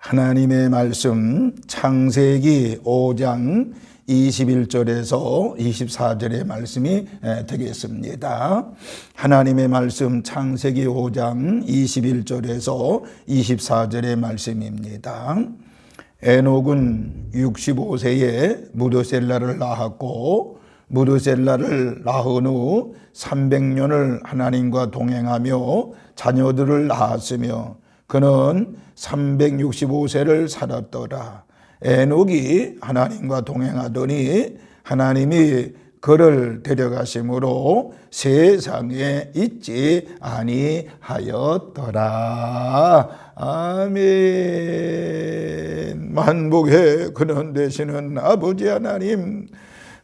하나님의 말씀 창세기 5장 21절에서 24절의 말씀이 되겠습니다. 하나님의 말씀 창세기 5장 21절에서 24절의 말씀입니다. 에녹은 65세에 무드셀라를 낳았고 무드셀라를 낳은 후 300년을 하나님과 동행하며 자녀들을 낳았으며 그는 365세를 살았더라. 에녹이 하나님과 동행하더니 하나님이 그를 데려가심으로 세상에 있지 아니하였더라. 아멘. 만복의 근원 되시는 아버지 하나님,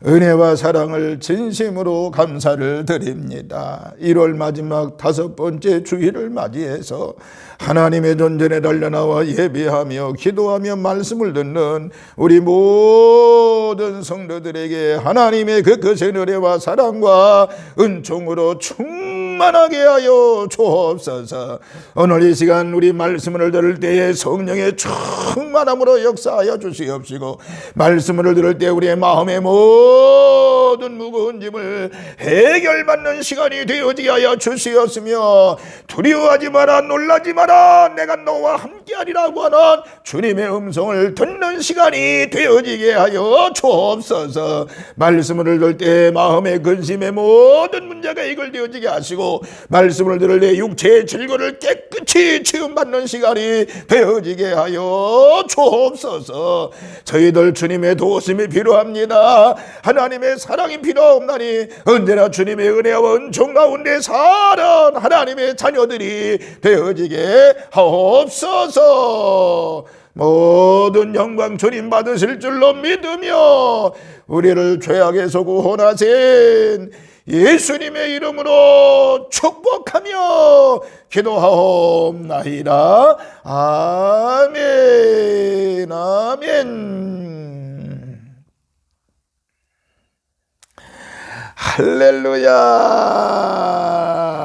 은혜와 사랑을 진심으로 감사를 드립니다. 1월 마지막 5번째 주일을 맞이해서 하나님의 존전에 달려나와 예배하며 기도하며 말씀을 듣는 우리 모든 성도들에게 하나님의 그 거센 은혜와 사랑과 은총으로 충만하게 하여 주옵소서. 오늘 이 시간 우리 말씀을 들을 때에 성령의 충만함으로 역사하여 주시옵시고, 말씀을 들을 때 우리의 마음의 모든 무거운 짐을 해결받는 시간이 되어지게 하여 주시옵으며, 두려워하지 마라, 놀라지 마라, 내가 너와 함께하리라고 하는 주님의 음성을 듣는 시간이 되어지게 하여 주옵소서. 말씀을 들을 때 마음의 근심의 모든 문제가 해결되어지게 하시고, 말씀을 들을 때 육체의 질고를 깨끗이 치유받는 시간이 되어지게 하여 주옵소서. 저희들 주님의 도우심이 필요합니다. 하나님의 사랑이 필요하옵나니 언제나 주님의 은혜와 은총 가운데 사는 하나님의 자녀들이 되어지게 하옵소서. 모든 영광 주님 받으실 줄로 믿으며 우리를 죄악에서 구원하신 예수님의 이름으로 축복하며 기도하옵나이다. 아멘. 아멘. 할렐루야.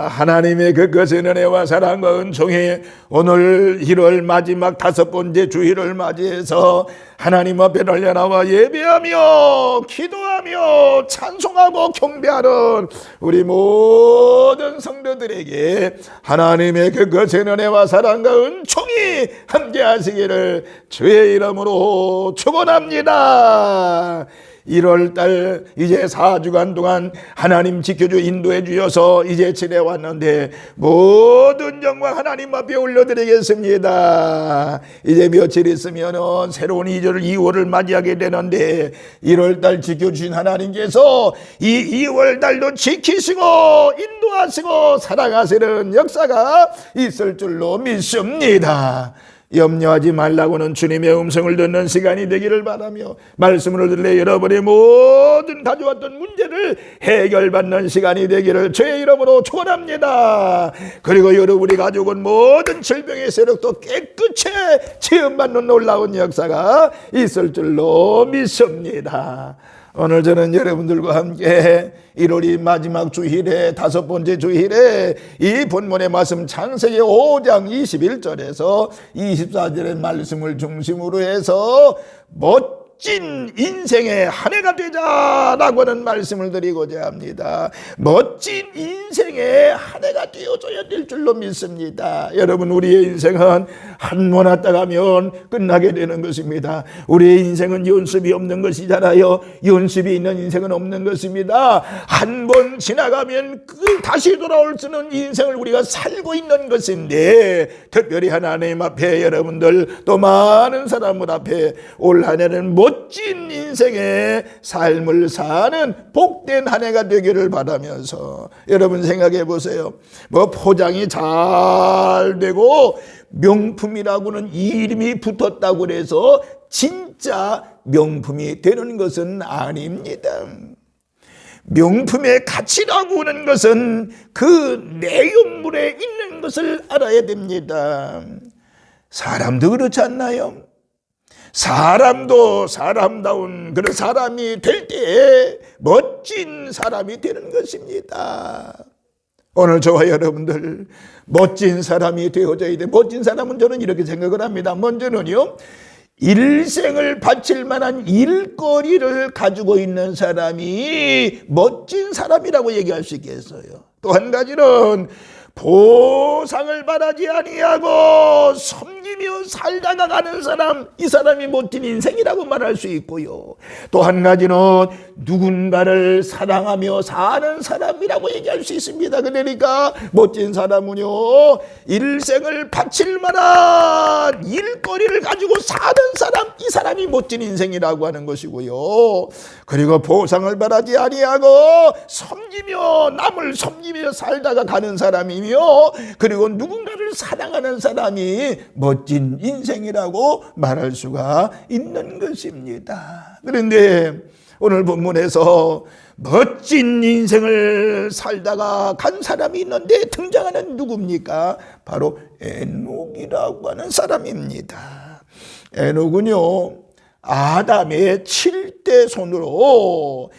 하나님의 그 거센 은혜와 사랑과 은총이 오늘 1월 마지막 5번째 주일을 맞이해서 하나님 앞에 달려나와 예배하며 기도하며 찬송하고 경배하는 우리 모든 성도들에게 하나님의 그 거센 은혜와 사랑과 은총이 함께 하시기를 주의 이름으로 축원합니다. 1월달 이제 4주간 동안 하나님 지켜주 인도해 주셔서 이제 지내왔는데 모든 영광 하나님 앞에 올려드리겠습니다. 이제 며칠 있으면 새로운 2월을 맞이하게 되는데 1월달 지켜주신 하나님께서 이 2월달도 지키시고 인도하시고 사랑하시는 역사가 있을 줄로 믿습니다. 염려하지 말라고는 주님의 음성을 듣는 시간이 되기를 바라며, 말씀을 들려 여러분의 모든 가져왔던 문제를 해결받는 시간이 되기를 주의 이름으로 축원합니다. 그리고 여러분이 가지고 온 모든 질병의 세력도 깨끗이 치유받는 놀라운 역사가 있을 줄로 믿습니다. 오늘 저는 여러분들과 함께 1월이 마지막 주일에 5번째 주일에 이 본문의 말씀 창세기 5장 21절에서 24절의 말씀을 중심으로 해서 멋진 인생의 한 해가 되자라고 하는 말씀을 드리고자 합니다. 멋진 인생의 한 해가 되어줘야 될 줄로 믿습니다. 여러분, 우리의 인생은 한 번 왔다 가면 끝나게 되는 것입니다. 우리의 인생은 연습이 없는 것이잖아요. 연습이 있는 인생은 없는 것입니다. 한 번 지나가면 다시 돌아올 수 있는 인생을 우리가 살고 있는 것인데, 특별히 하나님 앞에 여러분들 또 많은 사람들 앞에 올 한 해는 멋진 인생의 삶을 사는 복된 한 해가 되기를 바라면서, 여러분 생각해 보세요. 포장이 잘 되고 명품이라고는 이름이 붙었다고 해서 진짜 명품이 되는 것은 아닙니다. 명품의 가치라고 하는 것은 그 내용물에 있는 것을 알아야 됩니다. 사람도 그렇지 않나요? 사람도 사람다운 그런 사람이 될 때에 멋진 사람이 되는 것입니다. 오늘 저와 여러분들 멋진 사람이 되어져야 돼. 멋진 사람은 저는 이렇게 생각을 합니다. 먼저는요, 일생을 바칠 만한 일거리를 가지고 있는 사람이 멋진 사람이라고 얘기할 수 있겠어요. 또 한 가지는 보상을 바라지 아니하고 섬기며 살다가 가는 사람, 이 사람이 멋진 인생이라고 말할 수 있고요. 또 한 가지는 누군가를 사랑하며 사는 사람이라고 얘기할 수 있습니다. 그러니까 멋진 사람은요, 일생을 바칠 만한 일거리를 가지고 사는 사람, 이 사람이 멋진 인생이라고 하는 것이고요. 그리고 보상을 바라지 아니하고 섬기며 남을 섬기며 살다가 가는 사람이며, 그리고 누군가를 사랑하는 사람이 멋진 인생이라고 말할 수가 있는 것입니다. 그런데 오늘 본문에서 멋진 인생을 살다가 간 사람이 있는데 등장하는 누굽니까? 바로 에녹이라고 하는 사람입니다. 에녹은요, 아담의 7대 손으로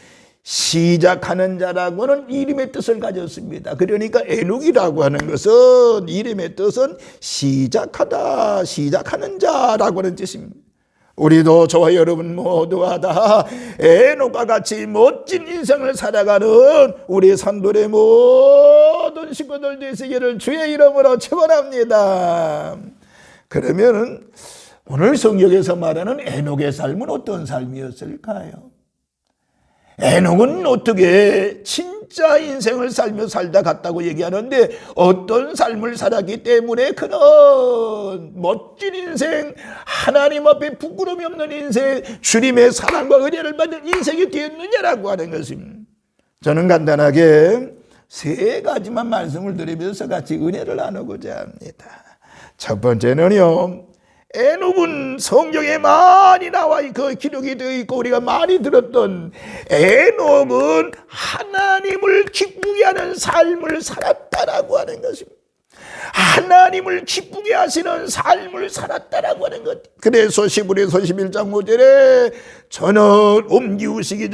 시작하는 자라고는 이름의 뜻을 가졌습니다. 그러니까 에녹이라고 하는 것은, 이름의 뜻은 시작하다, 시작하는 자라고 하는 뜻입니다. 우리도 저와 여러분 모두가 다 에녹과 같이 멋진 인생을 살아가는 우리 산돌의 모든 식구들 되시기를 주의 이름으로 축원합니다. 그러면 오늘 성경에서 말하는 에녹의 삶은 어떤 삶이었을까요? 에녹은 어떻게 진짜 인생을 살며 살다 갔다고 얘기하는데, 어떤 삶을 살았기 때문에 그는 멋진 인생, 하나님 앞에 부끄러움이 없는 인생, 주님의 사랑과 은혜를 받는 인생이 되었느냐라고 하는 것입니다. 저는 간단하게 세 가지만 말씀을 드리면서 같이 은혜를 나누고자 합니다. 첫 번째는요, 에녹은 성경에 많이 나와 그 기록이 되어 있고 우리가 많이 들었던, 에녹은 하나님을 기쁘게 하는 삶을 살았다라고 하는 것입니다. 하나님을 기쁘게 하시는 삶을 살았다라고 하는 것. 그래서 시브리서 11장 5절에 저는 옮기기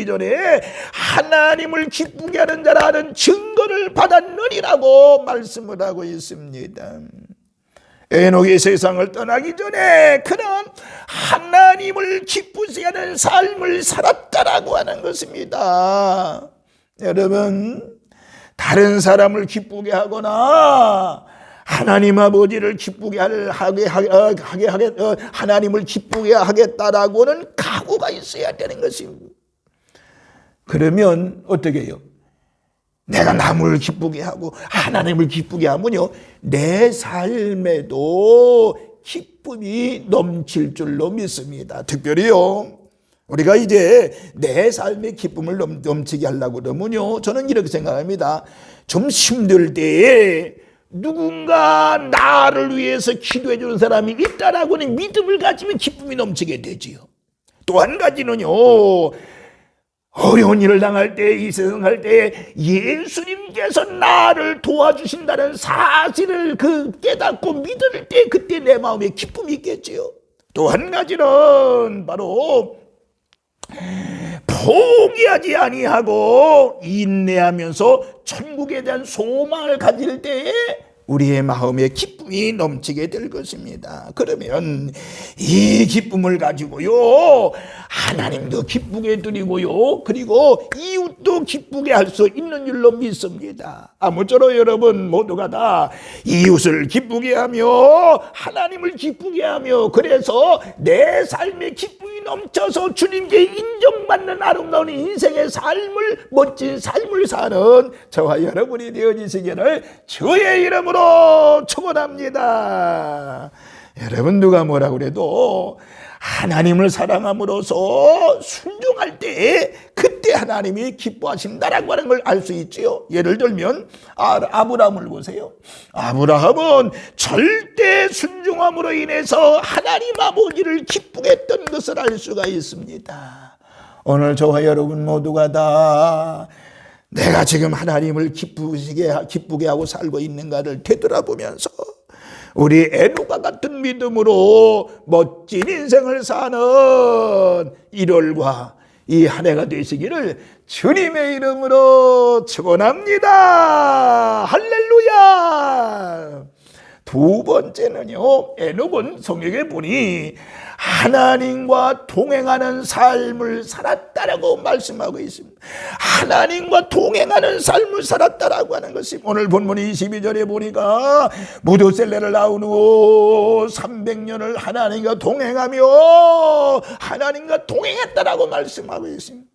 전에 하나님을 기쁘게 하는 자라는 증거를 받았느니라고 말씀을 하고 있습니다. 에녹이 세상을 떠나기 전에 그는 하나님을 기쁘게 하는 삶을 살았다라고 하는 것입니다. 여러분, 다른 사람을 기쁘게 하거나 하나님 아버지를 기쁘게 하나님을 기쁘게 하겠다라고는 각오가 있어야 되는 것입니다. 그러면 어떻게 해요? 내가 남을 기쁘게 하고 하나님을 기쁘게 하면요, 내 삶에도 기쁨이 넘칠 줄로 믿습니다. 특별히요, 우리가 이제 내 삶의 기쁨을 넘치게 하려고 그러면요, 저는 이렇게 생각합니다. 좀 힘들 때에 누군가 나를 위해서 기도해 주는 사람이 있다라고는 믿음을 가지면 기쁨이 넘치게 되지요. 또 한 가지는요, 어려운 일을 당할 때, 이 세상 할 때 예수님께서 나를 도와주신다는 사실을 깨닫고 믿을 때 그때 내 마음에 기쁨이 있겠지요. 또 한 가지는 바로 포기하지 아니하고 인내하면서 천국에 대한 소망을 가질 때에 우리의 마음에 기쁨이 넘치게 될 것입니다. 그러면 이 기쁨을 가지고요, 하나님도 기쁘게 드리고요, 그리고 이웃도 기쁘게 할 수 있는 줄로 믿습니다. 아무쪼록 여러분 모두가 다 이웃을 기쁘게 하며 하나님을 기쁘게 하며, 그래서 내 삶에 기쁨이 넘쳐서 주님께 인정받는 아름다운 인생의 삶을, 멋진 삶을 사는 저와 여러분이 되어지시기를 주의 이름으로 축원합니다. 여러분, 누가 뭐라 그래도 하나님을 사랑함으로써 순종할 때 그때 하나님이 기뻐하신다라고 하는 걸 알 수 있지요. 예를 들면 아브라함을 보세요. 아브라함은 절대 순종함으로 인해서 하나님 아버지를 기쁘게 했던 것을 알 수가 있습니다. 오늘 저와 여러분 모두가 다 내가 지금 하나님을 기쁘게 하고 살고 있는가를 되돌아보면서 우리 에녹과 같은 믿음으로 멋진 인생을 사는 1월과 이 한 해가 되시기를 주님의 이름으로 축원합니다. 할렐루야. 두 번째는요, 에녹은 성경에 보니 하나님과 동행하는 삶을 살았다라고 말씀하고 있습니다. 하나님과 동행하는 삶을 살았다라고 하는 것이 오늘 본문 22절에 보니까 무드셀레를 낳은 후 300년을 하나님과 동행하며 하나님과 동행했다라고 말씀하고 있습니다.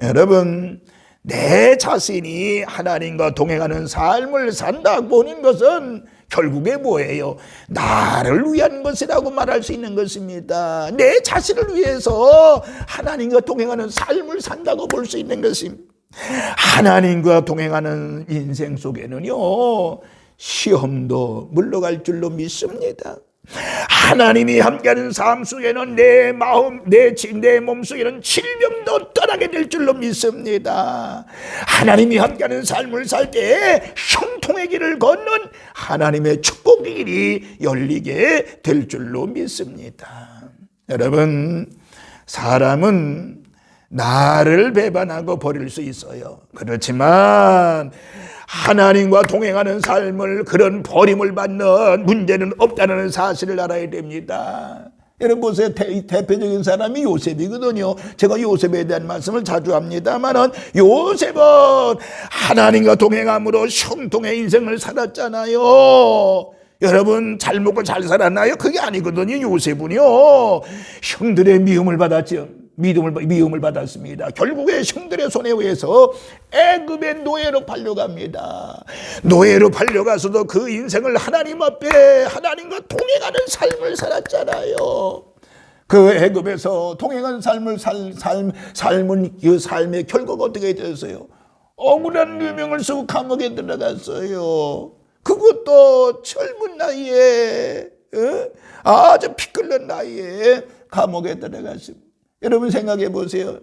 여러분, 내 자신이 하나님과 동행하는 삶을 산다고 하는 것은 결국에 뭐예요? 나를 위한 것이라고 말할 수 있는 것입니다. 내 자신을 위해서 하나님과 동행하는 삶을 산다고 볼 수 있는 것입니다. 하나님과 동행하는 인생 속에는요, 시험도 물러갈 줄로 믿습니다. 하나님이 함께하는 삶 속에는 내 마음, 내 몸속에는 질병도 떠나게 될 줄로 믿습니다. 하나님이 함께하는 삶을 살 때 형통의 길을 걷는 하나님의 축복의 길이 열리게 될 줄로 믿습니다. 여러분, 사람은 나를 배반하고 버릴 수 있어요. 그렇지만 하나님과 동행하는 삶을, 그런 버림을 받는 문제는 없다는 사실을 알아야 됩니다. 여러분 보세요. 대표적인 사람이 요셉이거든요. 제가 요셉에 대한 말씀을 자주 합니다만 요셉은 하나님과 동행함으로 형통의 인생을 살았잖아요. 여러분, 잘 먹고 잘 살았나요? 그게 아니거든요. 요셉은요, 형들의 미움을 받았죠. 미움을 받았습니다. 결국에 형들의 손에 의해서 애굽의 노예로 팔려갑니다. 노예로 팔려가서도 그 인생을 하나님 앞에 하나님과 동행하는 삶을 살았잖아요. 그 애굽에서 동행한 삶은 그 삶의 결과가 어떻게 되었어요? 억울한 누명을 쓰고 감옥에 들어갔어요. 그것도 젊은 나이에, 아주 피 끓는 나이에 감옥에 들어갔습니다. 여러분 생각해 보세요.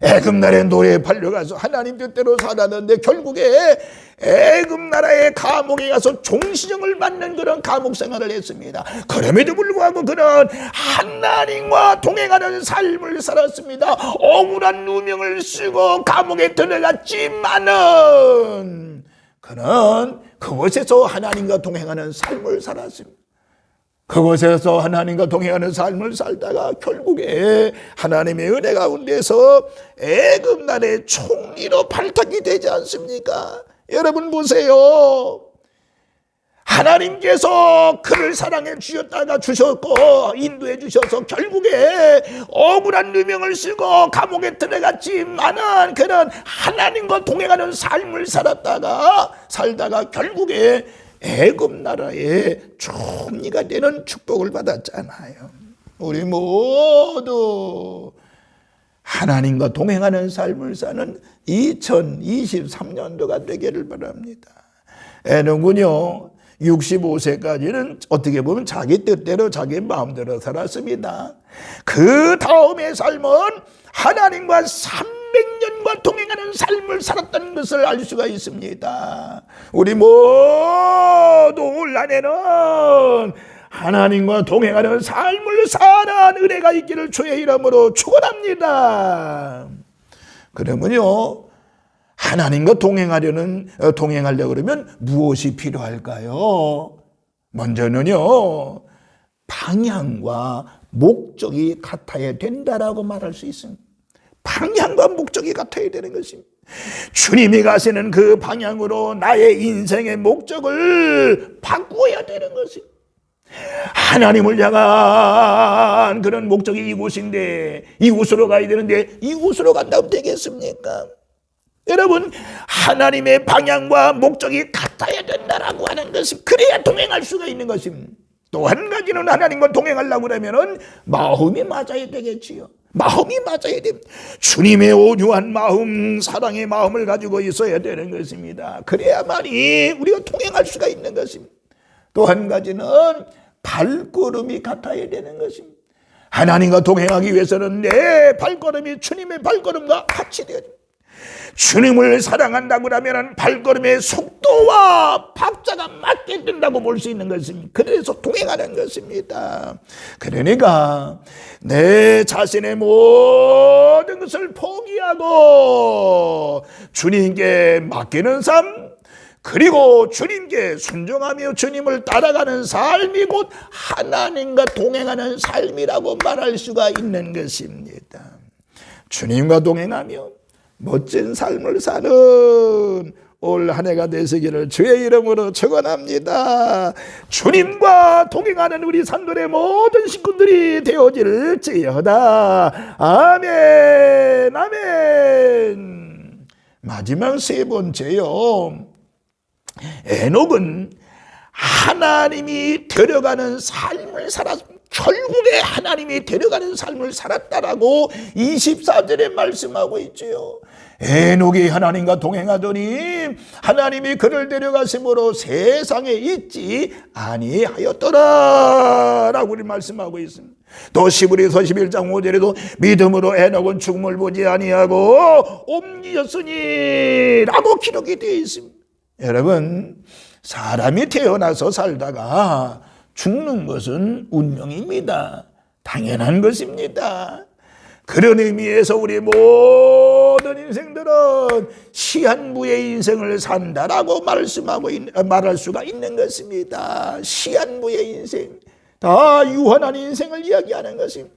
애굽 나라의 노예에 팔려가서 하나님 뜻대로 살았는데 결국에 애굽 나라의 감옥에 가서 종시정을 받는 그런 감옥 생활을 했습니다. 그럼에도 불구하고 그는 하나님과 동행하는 삶을 살았습니다. 억울한 누명을 쓰고 감옥에 들어갔지만은 그는 그곳에서 하나님과 동행하는 삶을 살았습니다. 그곳에서 하나님과 동행하는 삶을 살다가 결국에 하나님의 은혜 가운데서 애굽 나라의 총리로 발탁이 되지 않습니까? 여러분 보세요. 하나님께서 그를 사랑해 주셨다가 주셨고 인도해 주셔서 결국에 억울한 누명을 쓰고 감옥에 들어갔지만은 그는 하나님과 동행하는 삶을 살다가 결국에 애굽 나라의 총리가 되는 축복을 받았잖아요. 우리 모두 하나님과 동행하는 삶을 사는 2023년도가 되기를 바랍니다. 에녹은요 65세까지는 어떻게 보면 자기 뜻대로 자기 마음대로 살았습니다. 그 다음의 삶은 하나님과 300년과 동행하는 삶을 살았다는 것을 알 수가 있습니다. 우리 모두 올 한해는 하나님과 동행하는 삶을 사는 은혜가 있기를 주의 이름으로 축원합니다. 그러면요 하나님과 동행하려고 그러면 무엇이 필요할까요? 먼저는요 방향과 목적이 같아야 된다라고 말할 수 있습니다. 방향과 목적이 같아야 되는 것입니다. 주님이 가시는 그 방향으로 나의 인생의 목적을 바꾸어야 되는 것입니다. 하나님을 향한 그런 목적이 이곳인데 이곳으로 가야 되는데 이곳으로 간다면 되겠습니까? 여러분 하나님의 방향과 목적이 같아야 된다라고 하는 것은 그래야 동행할 수가 있는 것입니다. 또 한 가지는 하나님과 동행하려고 하면은 마음이 맞아야 되겠지요. 마음이 맞아야 됩니다. 주님의 온유한 마음, 사랑의 마음을 가지고 있어야 되는 것입니다. 그래야만이 우리가 동행할 수가 있는 것입니다. 또 한 가지는 발걸음이 같아야 되는 것입니다. 하나님과 동행하기 위해서는 내 발걸음이 주님의 발걸음과 같이 되어야 됩니다. 주님을 사랑한다고 하면 발걸음의 속도와 박자가 맞게 된다고 볼 수 있는 것입니다. 그래서 동행하는 것입니다. 그러니까 내 자신의 모든 것을 포기하고 주님께 맡기는 삶, 그리고 주님께 순종하며 주님을 따라가는 삶이 곧 하나님과 동행하는 삶이라고 말할 수가 있는 것입니다. 주님과 동행하며 멋진 삶을 사는 올 한 해가 되시기를 주의 이름으로 축원합니다. 주님과 동행하는 우리 산돌의 모든 식구들이 되어질지어다. 아멘, 아멘. 마지막 세 번째요. 에녹은 하나님이 데려가는 삶을 살았습니다. 결국에 하나님이 데려가는 삶을 살았다라고 24절에 말씀하고 있지요. 에녹이 하나님과 동행하더니 하나님이 그를 데려가심으로 세상에 있지 아니하였더라 라고 우리 말씀하고 있습니다. 또 시브리서 11장 5절에도 믿음으로 에녹은 죽음을 보지 아니하고 옮기었으니 라고 기록이 되어 있습니다. 여러분, 사람이 태어나서 살다가 죽는 것은 운명입니다. 당연한 것입니다. 그런 의미에서 우리 모든 인생들은 시한부의 인생을 산다라고 말할 수가 있는 것입니다. 시한부의 인생, 다 유한한 인생을 이야기하는 것입니다.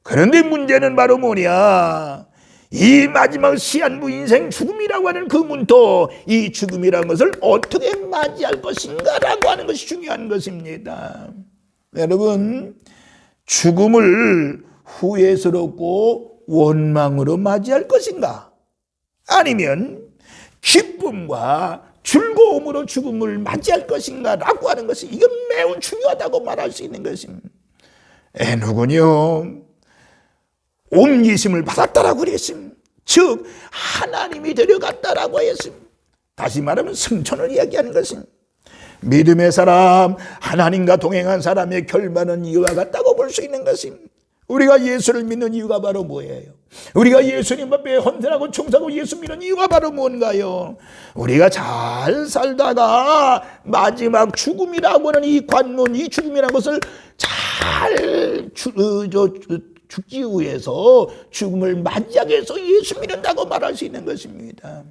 그런데 문제는 바로 뭐냐? 이 마지막 시한부 인생 죽음이라고 하는 그 문턱, 이 죽음이라는 것을 어떻게 맞이할 것인가라고 하는 것이 중요한 것입니다. 여러분, 죽음을 후회스럽고 원망으로 맞이할 것인가? 아니면 기쁨과 즐거움으로 죽음을 맞이할 것인가? 라고 하는 것이 이건 매우 중요하다고 말할 수 있는 것입니다. 에녹은요, 옮기심을 받았다라고 그랬습니다. 즉 하나님이 데려갔다라고 했습니다. 다시 말하면 승천을 이야기하는 것입니다. 믿음의 사람, 하나님과 동행한 사람의 결말은 이와 같다고 볼 수 있는 것입니다. 우리가 예수를 믿는 이유가 바로 뭐예요? 우리가 예수님 앞에 헌신하고 충성하고 예수 믿는 이유가 바로 뭔가요? 우리가 잘 살다가 마지막 죽음이라고 하는 이 관문, 이 죽음이라는 것을 잘 죽기 위해서 죽음을 맞이하기 위해서 예수 믿는다고 말할 수 있는 것입니다.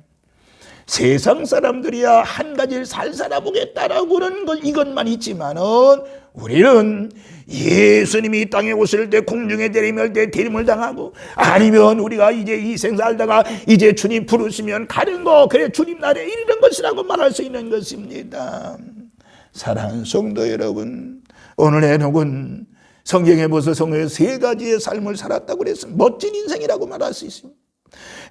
세상 사람들이야 한 가지를 잘 살아보겠다라고는 이것만 있지만은 우리는 예수님이 이 땅에 오실 때 공중에 내리면 때 대림을 당하고, 아니면 우리가 이제 이 생 살다가 이제 주님 부르시면 가는 거, 그래 주님 날에 이르는 것이라고 말할 수 있는 것입니다. 사랑하는 성도 여러분, 오늘 에녹은 성경에 보서 성경에 세 가지의 삶을 살았다고 그랬습니다. 멋진 인생이라고 말할 수 있습니다.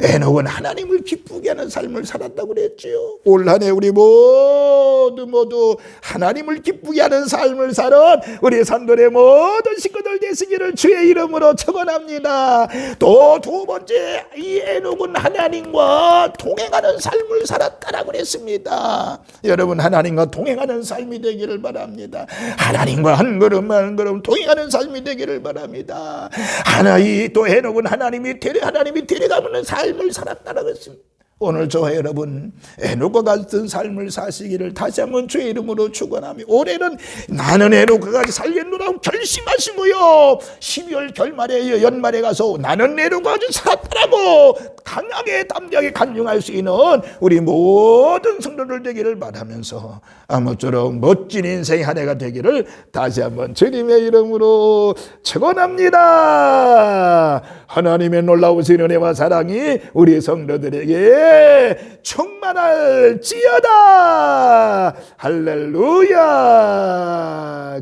에녹은 하나님을 기쁘게 하는 삶을 살았다고 그랬지요. 올 한 해 우리 모두 하나님을 기쁘게 하는 삶을 사는 우리 산돌의 모든 식구들 되시기를 주의 이름으로 축원합니다. 또 두 번째, 이 에녹은 하나님과 동행하는 삶을 살았다라고 그랬습니다. 여러분, 하나님과 동행하는 삶이 되기를 바랍니다. 하나님과 한 걸음 한 걸음 동행하는 삶이 되기를 바랍니다. 또 에녹은 하나님이 데려가는 삶을 살았다라고 했습니다. 오늘 저와 여러분, 에녹과 같은 삶을 사시기를 다시 한번 주의 이름으로 축원하며, 올해는 나는 에녹과 같이 살겠노라고 결심하시고요, 12월 연말에 가서 나는 에녹과 같이 살았다라고 강하게 담대하게 간증할 수 있는 우리 모든 성도들 되기를 바라면서 아무쪼록 멋진 인생 한 해가 되기를 다시 한번 주님의 이름으로 축원합니다. 하나님의 놀라우신 은혜와 사랑이 우리 성도들에게 충만할지어다. 할렐루야.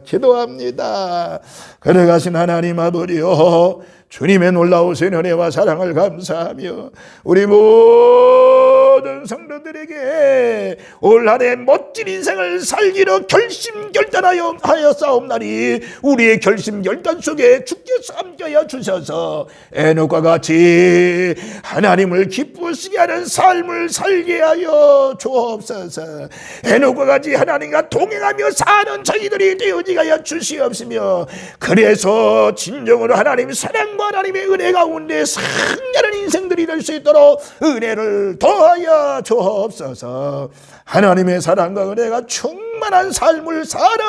기도합니다. 걸어가신 하나님 아버지여, 주님의 놀라우신 은혜와 사랑을 감사하며 우리 모든 모든 성도들에게 올 한해 멋진 인생을 살기로 결심결단하여 싸움나니 우리의 결심결단 속에 주께서 함께하여 주셔서 에녹과 같이 하나님을 기쁘시게 하는 삶을 살게 하여 주옵소서. 에녹과 같이 하나님과 동행하며 사는 저희들이 되어지게 하여 주시옵시며, 그래서 진정으로 하나님 사랑과 하나님의 은혜 가운데 상냥한 인생들이 될 수 있도록 은혜를 더하여 주옵소서. 하나님의 사랑과 은혜가 충만한 삶을 사는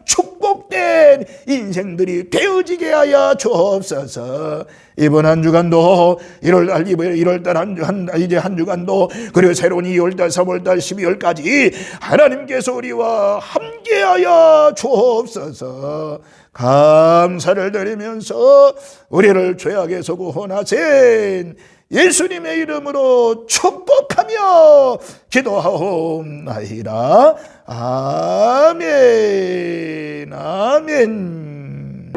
축복된 인생들이 되어지게 하여 주옵소서. 이번 한 주간도 1월달 이제 한 주간도, 그리고 새로운 2월달, 3월달, 12월까지 하나님께서 우리와 함께하여 주옵소서. 감사를 드리면서 우리를 죄악에서 구원하신 예수님의 이름으로 축복하며 기도하옵나이다. 아멘. 아멘.